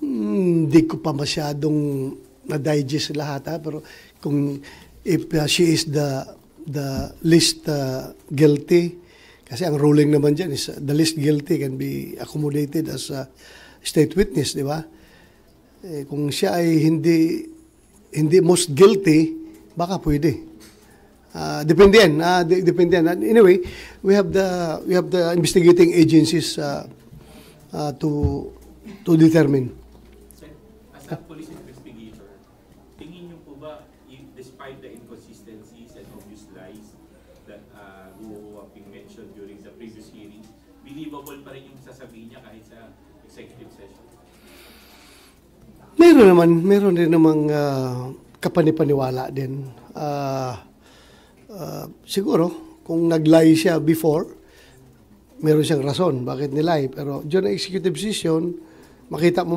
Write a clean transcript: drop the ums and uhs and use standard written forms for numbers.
Hindi ko pa masyadong na-digest lahat, ha? Pero kung if she is the least guilty, kasi ang ruling naman dyan is the least guilty can be accommodated as a state witness, di ba? Kung siya ay hindi most guilty, baka pwede. Depende yan. Depende yan. Anyway, we have the investigating agencies to determine. As a police investigator, tingin niyo po ba, despite the inconsistencies and obvious lies that who have been mentioned during the previous hearing, believable pa rin yung sasabihin niya kahit sa executive session? Meron din namang kapanipaniwala din. Siguro, kung nag-lie siya before, meron siyang rason bakit nilay. Pero during executive session, makita mo